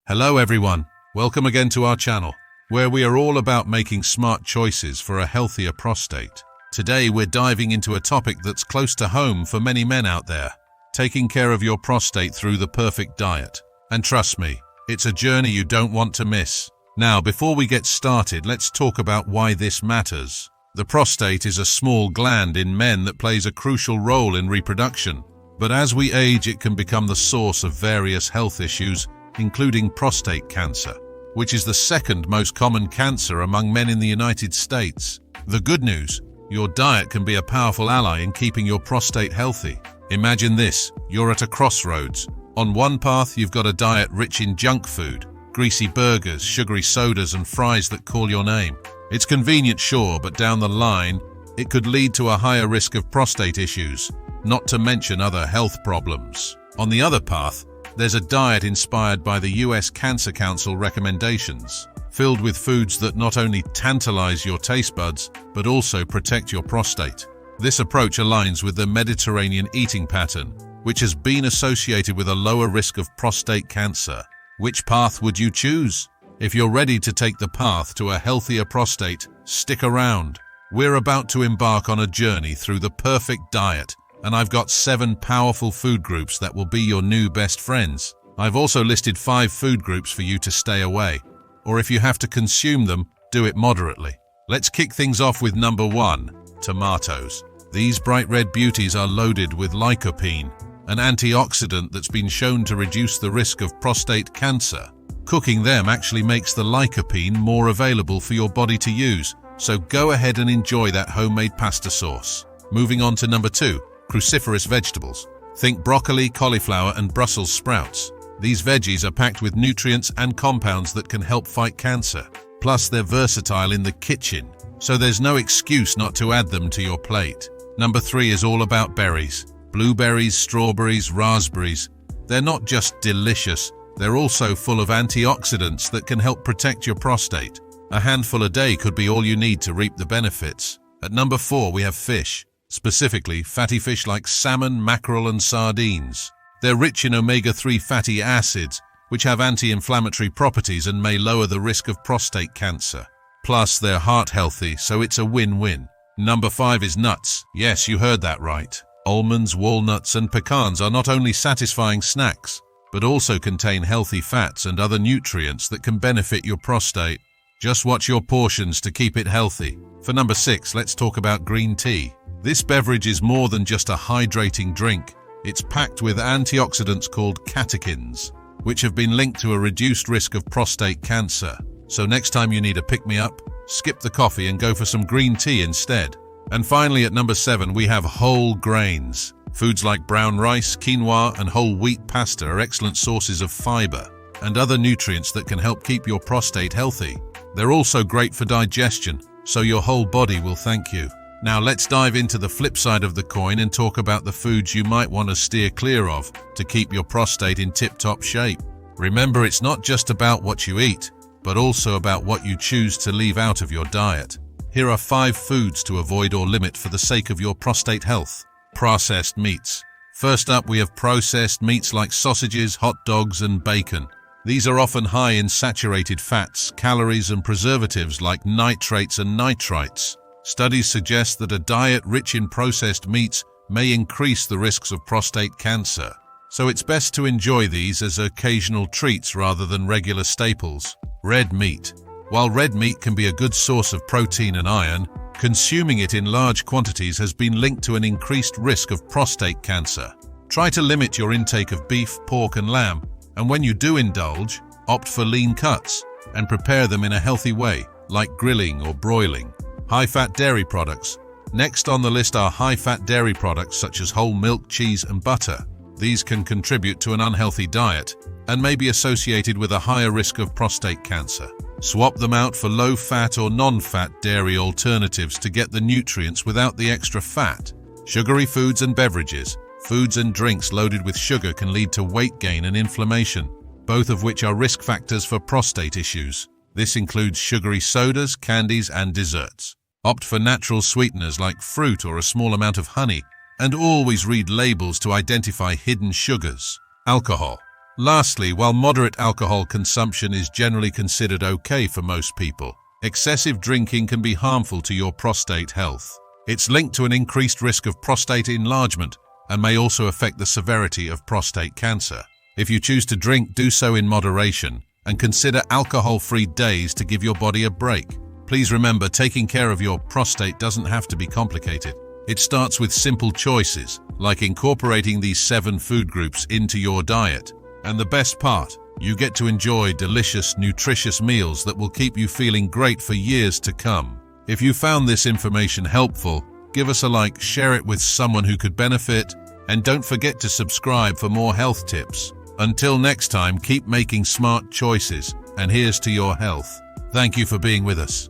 Hello everyone, welcome again to our channel, where we are all about making smart choices for a healthier prostate. Today we're diving into a topic that's close to home for many men out there, taking care of your prostate through the perfect diet. And trust me, it's a journey you don't want to miss. Now, before we get started, let's talk about why this matters. The prostate is a small gland in men that plays a crucial role in reproduction, but as we age it can become the source of various health issues, including prostate cancer, which is the second most common cancer among men in the United States. The good news, your diet can be a powerful ally in keeping your prostate healthy. Imagine this, you're at a crossroads. On one path, you've got a diet rich in junk food, greasy burgers, sugary sodas, and fries that call your name. It's convenient, sure, but down the line, it could lead to a higher risk of prostate issues, not to mention other health problems. On the other path, there's a diet inspired by the US Cancer Council recommendations, filled with foods that not only tantalize your taste buds, but also protect your prostate. This approach aligns with the Mediterranean eating pattern, which has been associated with a lower risk of prostate cancer. Which path would you choose? If you're ready to take the path to a healthier prostate, stick around. We're about to embark on a journey through the perfect diet, and I've got 7 powerful food groups that will be your new best friends. I've also listed 5 food groups for you to stay away, or if you have to consume them, do it moderately. Let's kick things off with number 1, tomatoes. These bright red beauties are loaded with lycopene, an antioxidant that's been shown to reduce the risk of prostate cancer. Cooking them actually makes the lycopene more available for your body to use, so go ahead and enjoy that homemade pasta sauce. Moving on to number 2, cruciferous vegetables. Think broccoli, cauliflower, and Brussels sprouts. These veggies are packed with nutrients and compounds that can help fight cancer. Plus, they're versatile in the kitchen, so there's no excuse not to add them to your plate. Number 3 is all about berries. Blueberries, strawberries, raspberries. They're not just delicious, they're also full of antioxidants that can help protect your prostate. A handful a day could be all you need to reap the benefits. At number 4, we have fish. Specifically, fatty fish like salmon, mackerel, and sardines. They're rich in omega-3 fatty acids, which have anti-inflammatory properties and may lower the risk of prostate cancer. Plus, they're heart-healthy, so it's a win-win. Number 5 is nuts. Yes, you heard that right. Almonds, walnuts, and pecans are not only satisfying snacks, but also contain healthy fats and other nutrients that can benefit your prostate. Just watch your portions to keep it healthy. For number 6, let's talk about green tea. This beverage is more than just a hydrating drink. It's packed with antioxidants called catechins, which have been linked to a reduced risk of prostate cancer. So next time you need a pick-me-up, skip the coffee and go for some green tea instead. And finally, at number 7, we have whole grains. Foods like brown rice, quinoa, and whole wheat pasta are excellent sources of fiber and other nutrients that can help keep your prostate healthy. They're also great for digestion, so your whole body will thank you. Now let's dive into the flip side of the coin and talk about the foods you might want to steer clear of to keep your prostate in tip-top shape. Remember, it's not just about what you eat, but also about what you choose to leave out of your diet. Here are 5 foods to avoid or limit for the sake of your prostate health. Processed meats. First up, we have processed meats like sausages, hot dogs, and bacon. These are often high in saturated fats, calories, and preservatives like nitrates and nitrites. Studies suggest that a diet rich in processed meats may increase the risks of prostate cancer, so it's best to enjoy these as occasional treats rather than regular staples. Red meat. While red meat can be a good source of protein and iron, consuming it in large quantities has been linked to an increased risk of prostate cancer. Try to limit your intake of beef, pork, and lamb, and when you do indulge, opt for lean cuts and prepare them in a healthy way, like grilling or broiling. High-fat dairy products. Next on the list are high-fat dairy products such as whole milk, cheese, and butter. These can contribute to an unhealthy diet and may be associated with a higher risk of prostate cancer. Swap them out for low-fat or non-fat dairy alternatives to get the nutrients without the extra fat. Sugary foods and beverages. Foods and drinks loaded with sugar can lead to weight gain and inflammation, both of which are risk factors for prostate issues. This includes sugary sodas, candies, and desserts. Opt for natural sweeteners like fruit or a small amount of honey, and always read labels to identify hidden sugars. Alcohol. Lastly, while moderate alcohol consumption is generally considered okay for most people, excessive drinking can be harmful to your prostate health. It's linked to an increased risk of prostate enlargement and may also affect the severity of prostate cancer. If you choose to drink, do so in moderation and consider alcohol-free days to give your body a break. Please remember, taking care of your prostate doesn't have to be complicated. It starts with simple choices, like incorporating these 7 food groups into your diet. And the best part, you get to enjoy delicious, nutritious meals that will keep you feeling great for years to come. If you found this information helpful, give us a like, share it with someone who could benefit, and don't forget to subscribe for more health tips. Until next time, keep making smart choices, and here's to your health. Thank you for being with us.